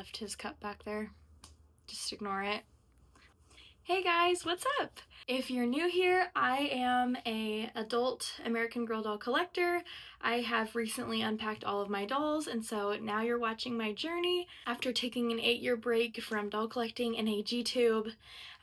left his cup back there. Just ignore it. Hey guys, what's up? If you're new here, I am a adult American Girl doll collector. I have recently unpacked all of my dolls, and so now you're watching my journey. After taking an 8-year break from doll collecting and AG-tube,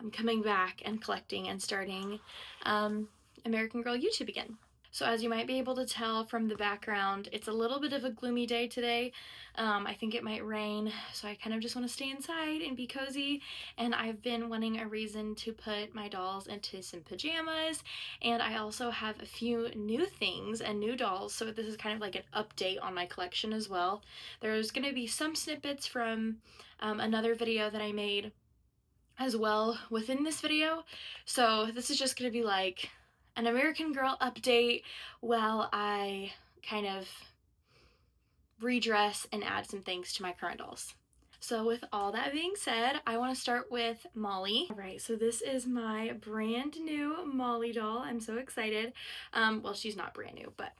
I'm coming back and collecting and starting American Girl YouTube again. So as you might be able to tell from the background, it's a little bit of a gloomy day today. I think it might rain, so I kind of just want to stay inside and be cozy, and I've been wanting a reason to put my dolls into some pajamas, and I also have a few new things and new dolls, so this is kind of like an update on my collection as well. There's going to be some snippets from another video that I made as well within this video, so this is just going to be like an American Girl update while I kind of redress and add some things to my current dolls. So with all that being said, I want to start with Molly. Alright, so this is my brand new Molly doll. I'm so excited. Well, she's not brand new, but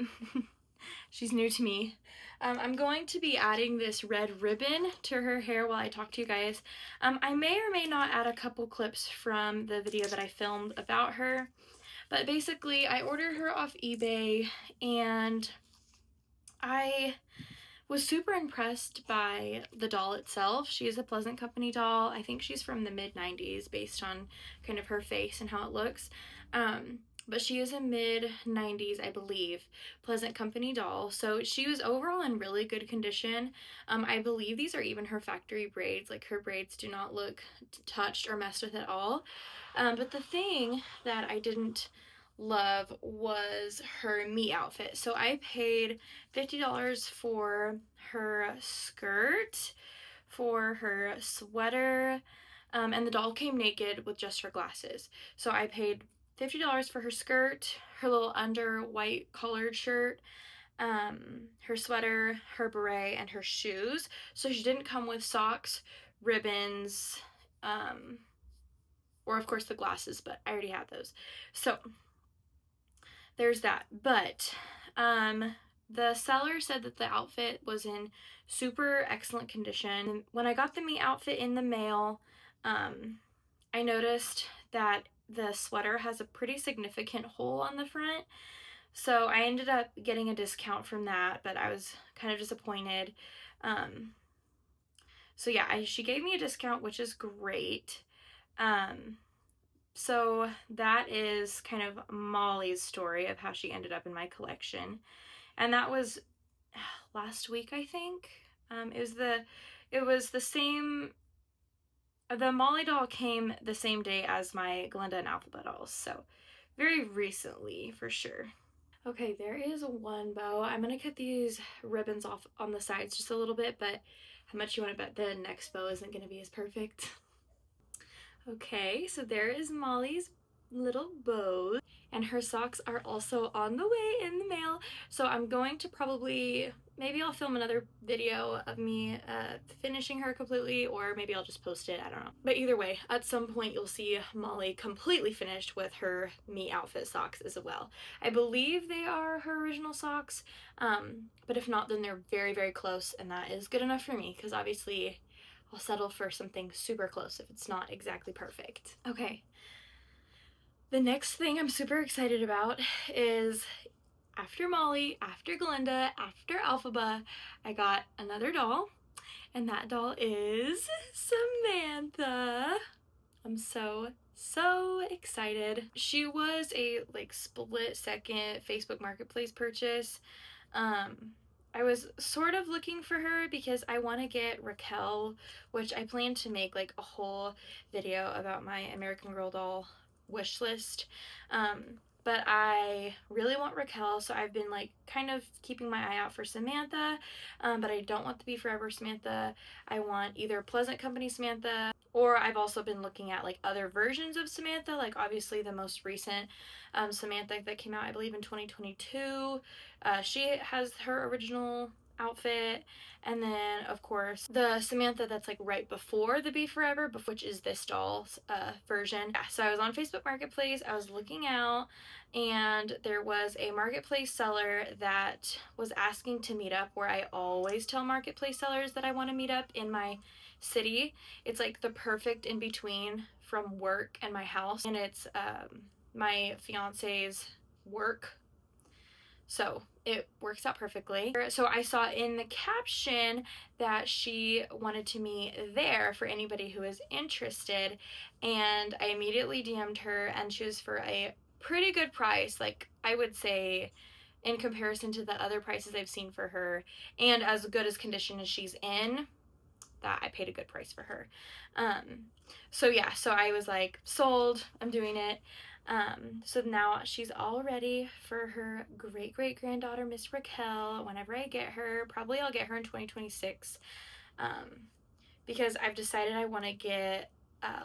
she's new to me. I'm going to be adding this red ribbon to her hair while I talk to you guys. I may or may not add a couple clips from the video that I filmed about her. But basically, I ordered her off eBay, and I was super impressed by the doll itself. She is a Pleasant Company doll. I think she's from the mid-90s based on kind of her face and how it looks. But she is a mid-90s, I believe, Pleasant Company doll. So she was overall in really good condition. I believe these are even her factory braids. Like, her braids do not look touched or messed with at all. But the thing that I didn't love was her me outfit. So I paid $50 for her skirt, for her sweater, and the doll came naked with just her glasses. So I paid $50 for her skirt, her little under white collared shirt, her sweater, her beret, and her shoes. So she didn't come with socks, ribbons, or of course the glasses, but I already had those. So there's that. But the seller said that the outfit was in super excellent condition. When I got the me outfit in the mail, I noticed that the sweater has a pretty significant hole on the front. So I ended up getting a discount from that, but I was kind of disappointed. So yeah, she gave me a discount, which is great. So that is kind of Molly's story of how she ended up in my collection. And that was last week, I think. It was the same, the Molly doll came the same day as my Glinda and Elphaba dolls, so very recently for sure. Okay, there is one bow. I'm gonna cut these ribbons off on the sides just a little bit, but how much you want to bet the next bow isn't gonna be as perfect? Okay, so there is Molly's little bow, and her socks are also on the way in the mail. So I'm going to probably, maybe I'll film another video of me finishing her completely, or maybe I'll just post it, I don't know. But either way, at some point you'll see Molly completely finished with her me outfit socks as well. I believe they are her original socks, but if not, then they're very, very close, and that is good enough for me, because obviously I'll settle for something super close if it's not exactly perfect. Okay. The next thing I'm super excited about is after Molly, after Glinda, after Elphaba, I got another doll, and that doll is Samantha. I'm so excited. She was a like split-second Facebook Marketplace purchase. I was sort of looking for her because I want to get Raquel, which I plan to make like a whole video about my American Girl doll wish list. But I really want Raquel, so I've been like kind of keeping my eye out for Samantha, but I don't want the Be Forever Samantha. I want either Pleasant Company Samantha, or I've also been looking at like other versions of Samantha, like obviously the most recent Samantha that came out, I believe in 2022. She has her original outfit. And then, of course, the Samantha that's like right before the Be Forever, which is this doll's version. Yeah, so I was on Facebook Marketplace, I was looking out, and there was a Marketplace seller that was asking to meet up where I always tell Marketplace sellers that I want to meet up in my city. It's like the perfect in between from work and my house, and it's my fiance's work, so it works out perfectly. So I saw in the caption that she wanted to meet there for anybody who is interested, and I immediately DM'd her, and she was for a pretty good price, like I would say in comparison to the other prices I've seen for her, and as good as condition as she's in, that I paid a good price for her. So yeah, so I was like, sold, I'm doing it. So now she's all ready for her great-great-granddaughter, Miss Raquel, whenever I get her. Probably I'll get her in 2026, because I've decided I want to get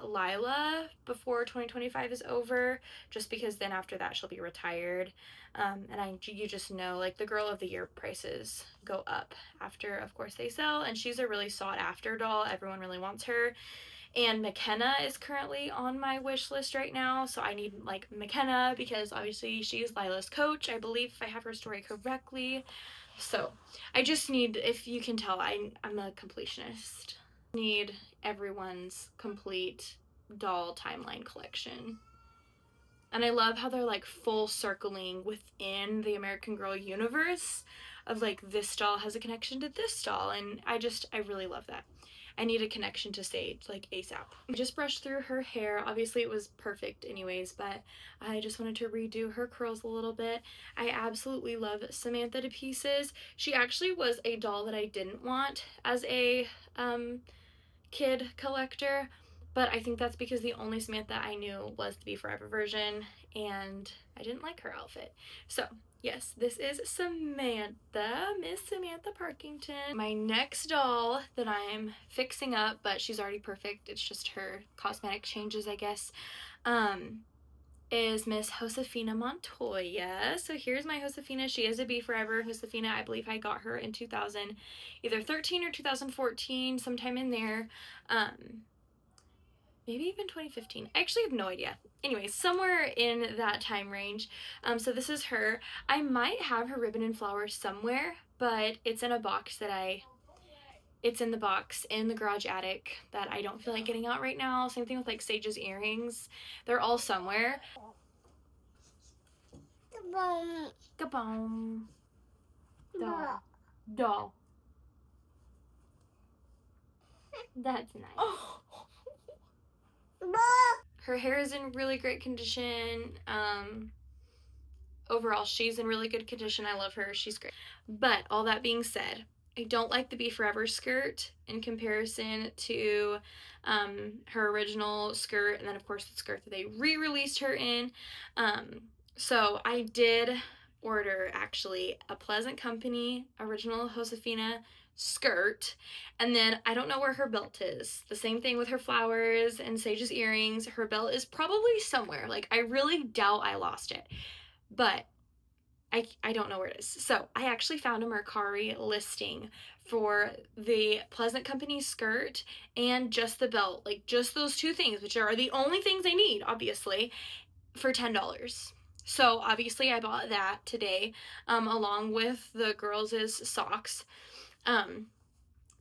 Lila before 2025 is over, just because then after that she'll be retired. And you just know, like, the Girl of the Year prices go up after, of course, they sell, and she's a really sought after doll. Everyone really wants her. And McKenna is currently on my wish list right now, so I need like McKenna because obviously she is Lila's coach, I believe, if I have her story correctly. So I just need, if you can tell, I'm a completionist. Need everyone's complete doll timeline collection. And I love how they're like full circling within the American Girl universe of like this doll has a connection to this doll, and I really love that. I need a connection to Sage, like ASAP. I just brushed through her hair. Obviously it was perfect anyways, but I just wanted to redo her curls a little bit. I absolutely love Samantha to pieces. She actually was a doll that I didn't want as a kid collector, but I think that's because the only Samantha I knew was the Be Forever version, and I didn't like her outfit. So yes, this is Samantha, Miss Samantha Parkington. My next doll that I'm fixing up, but she's already perfect, it's just her cosmetic changes, I guess, is Miss Josefina Montoya. So here's my Josefina. She is a Be Forever Josefina. I believe I got her in 2000, either 13 or 2014, sometime in there. Maybe even 2015. I actually have no idea. Anyway, somewhere in that time range. So this is her. I might have her ribbon and flowers somewhere, but it's in a box it's in the box in the garage attic that I don't feel like getting out right now. Same thing with like Sage's earrings. They're all somewhere. Kaboom. Kaboom. Doll. Doll. That's nice. Oh. Her hair is in really great condition. Overall, she's in really good condition. I love her. She's great. But all that being said, I don't like the Be Forever skirt in comparison to her original skirt, and then of course the skirt that they re-released her in. So I did order actually a Pleasant Company original Josefina skirt, and then I don't know where her belt is. The same thing with her flowers and Sage's earrings. Her belt is probably somewhere. Like, I really doubt I lost it, but I don't know where it is. So I actually found a Mercari listing for the Pleasant Company skirt and just the belt, like just those two things, which are the only things I need, obviously, for $10. So obviously I bought that today, along with the girls' socks.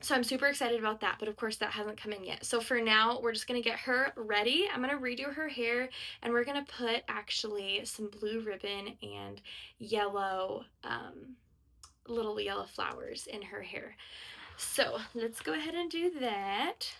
So I'm super excited about that, but of course that hasn't come in yet. So for now, we're just gonna get her ready. I'm gonna redo her hair, and we're gonna put actually some blue ribbon and yellow, little yellow flowers in her hair. So let's go ahead and do that.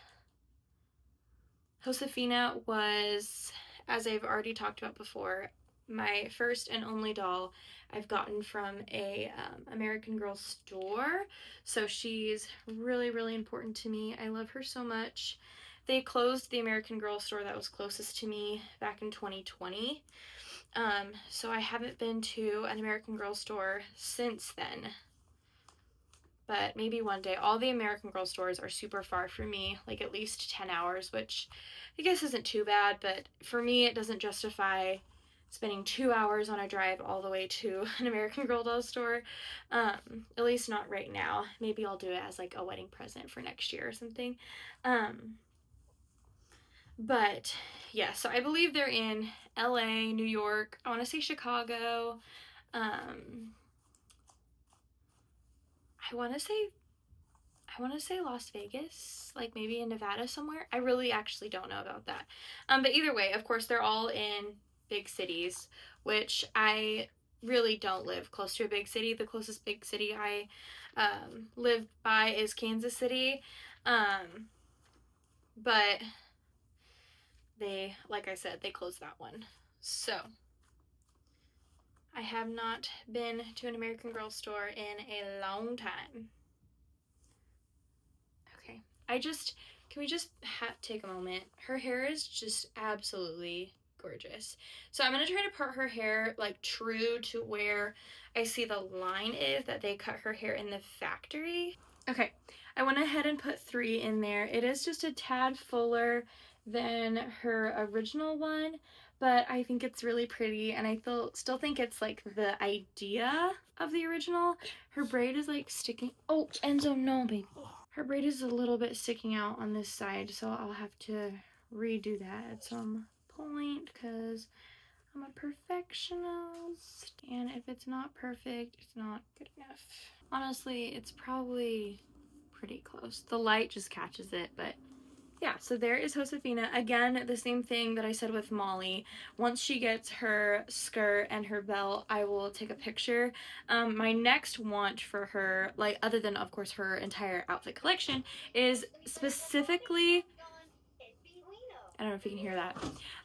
Josefina was, as I've already talked about before, my first and only doll I've gotten from a American Girl store. So she's really, really important to me. I love her so much. They closed the American Girl store that was closest to me back in 2020. So I haven't been to an American Girl store since then. But maybe one day. All the American Girl stores are super far from me, like at least 10 hours, which I guess isn't too bad, but for me it doesn't justify spending 2 hours on a drive all the way to an American Girl doll store. At least not right now. Maybe I'll do it as like a wedding present for next year or something. But yeah, so I believe they're in LA, New York, I want to say Chicago. I want to say Las Vegas, like maybe in Nevada somewhere. I really actually don't know about that. But either way, of course, they're all in big cities, which I really don't live close to a big city. The closest big city I live by is Kansas City. But they, like I said, they closed that one. So I have not been to an American Girl store in a long time. Okay, can we just take a moment? Her hair is just absolutely gorgeous. So I'm gonna try to part her hair like true to where I see the line is that they cut her hair in the factory. Okay, I went ahead and put 3 in there. It is just a tad fuller than her original one, but I think it's really pretty, and I still think it's like the idea of the original. Her braid is like sticking. Oh, Enzo, no, baby. Her braid is a little bit sticking out on this side, so I'll have to redo that at some point because I'm a perfectionist, and if it's not perfect, it's not good enough. Honestly, it's probably pretty close. The light just catches it, but yeah, so there is Josefina. Again, the same thing that I said with Molly. Once she gets her skirt and her belt, I will take a picture. My next want for her, like other than of course her entire outfit collection, is specifically, I don't know if you can hear that,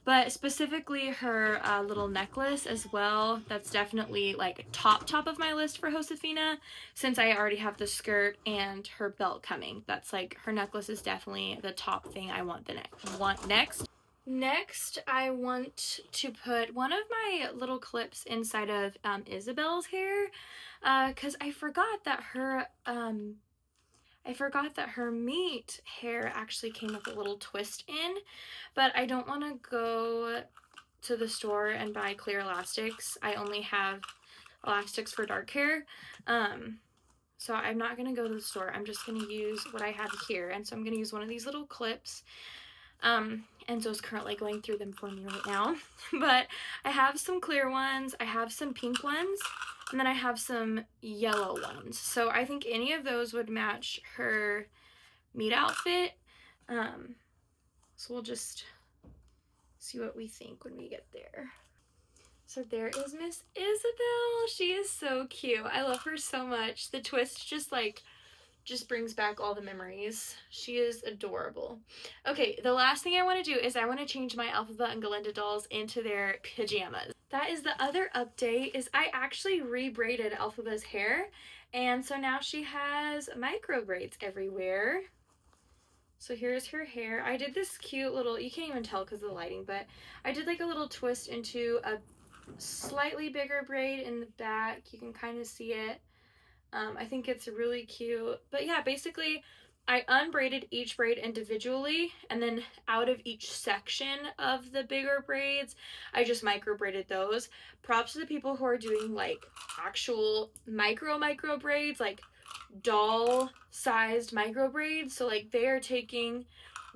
but specifically her little necklace as well. That's definitely like top of my list for Josefina, since I already have the skirt and her belt coming. That's like, her necklace is definitely the top thing I want next. Next, I want to put one of my little clips inside of Isabelle's hair, because I forgot that her meat hair actually came with a little twist in, but I don't want to go to the store and buy clear elastics. I only have elastics for dark hair. So I'm not going to go to the store. I'm just going to use what I have here. And so I'm going to use one of these little clips. Enzo's currently going through them for me right now. But I have some clear ones. I have some pink ones. And then I have some yellow ones. So I think any of those would match her meat outfit. So we'll just see what we think when we get there. So there is Miss Isabelle. She is so cute. I love her so much. The twist just brings back all the memories. She is adorable. Okay, the last thing I want to do is I want to change my Elphaba and Glinda dolls into their pajamas. That is the other update, is I actually re-braided Elphaba's hair, and so now she has micro braids everywhere. So here's her hair. I did this cute little, you can't even tell because of the lighting, but I did like a little twist into a slightly bigger braid in the back. You can kind of see it. I think it's really cute. But yeah, basically I unbraided each braid individually, and then out of each section of the bigger braids, I just micro braided those. Props to the people who are doing like actual micro braids, like doll sized micro braids. So like they are taking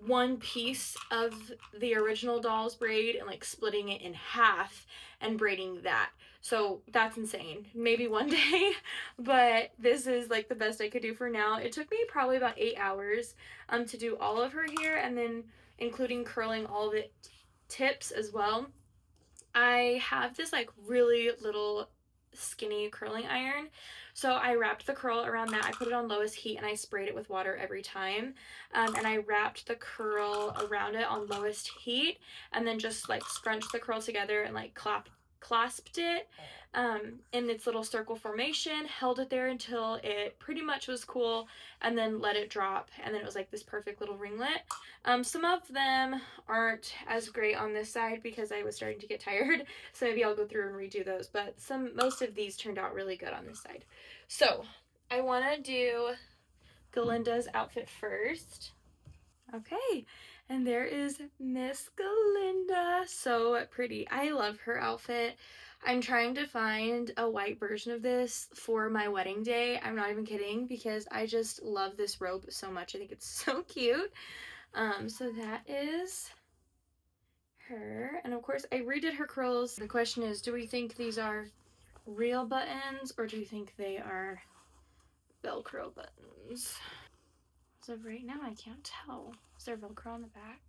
one piece of the original doll's braid and like splitting it in half and braiding that. So that's insane. Maybe one day, but this is like the best I could do for now. It took me probably about 8 hours to do all of her hair, and then including curling all the tips as well. I have this like really little skinny curling iron, so I wrapped the curl around that. I put it on lowest heat and I sprayed it with water every time, and I wrapped the curl around it on lowest heat, and then just like scrunched the curl together and like clasped it in its little circle formation, held it there until it pretty much was cool, and then let it drop, and then it was like this perfect little ringlet. Some of them aren't as great on this side because I was starting to get tired, so maybe I'll go through and redo those, but most of these turned out really good on this side. So I want to do Glinda's outfit first. Okay, And there is Miss Glinda. So pretty. I love her outfit. I'm trying to find a white version of this for my wedding day. I'm not even kidding, because I just love this robe so much. I think it's so cute. So that is her. And of course, I redid her curls. The question is, do we think these are real buttons, or do you think they are Velcro buttons? So right now I can't tell. Is there Velcro on the back?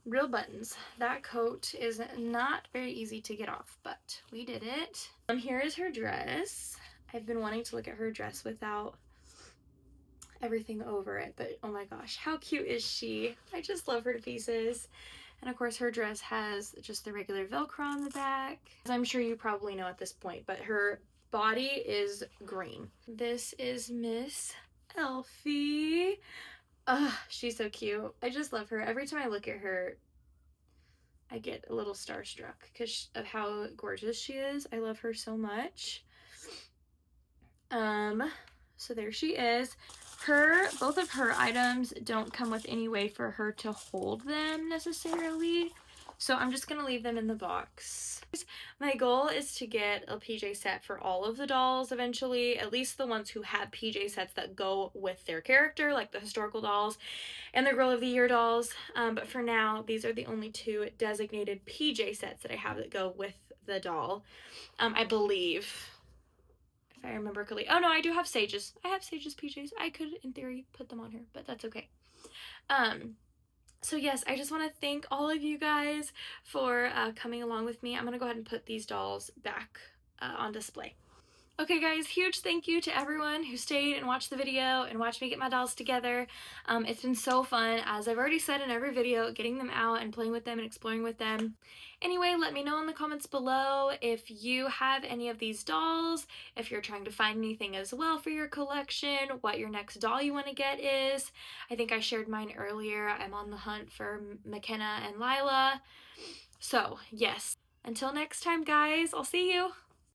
Real buttons. That coat is not very easy to get off, but we did it. Here is her dress. I've been wanting to look at her dress without everything over it, but oh my gosh, how cute is she? I just love her to pieces. And of course her dress has just the regular Velcro on the back. As I'm sure you probably know at this point, but her body is green. This is Miss Elphie. She's so cute. I just love her. Every time I look at her, I get a little starstruck because of how gorgeous she is. I love her so much. So there she is. Both of her items don't come with any way for her to hold them necessarily, so I'm just gonna leave them in the box. My goal is to get a PJ set for all of the dolls eventually, at least the ones who have PJ sets that go with their character, like the historical dolls and the Girl of the Year dolls. But for now, these are the only two designated PJ sets that I have that go with the doll. I believe, if I remember correctly. Oh no, I do have Sage's. I have Sage's PJs. I could, in theory, put them on her, but that's okay. So yes, I just want to thank all of you guys for coming along with me. I'm going to go ahead and put these dolls back on display. Okay guys, huge thank you to everyone who stayed and watched the video and watched me get my dolls together. It's been so fun, as I've already said in every video, getting them out and playing with them and exploring with them. Anyway, let me know in the comments below if you have any of these dolls, if you're trying to find anything as well for your collection, what your next doll you want to get is. I think I shared mine earlier. I'm on the hunt for McKenna and Lila. So yes, until next time guys, I'll see you!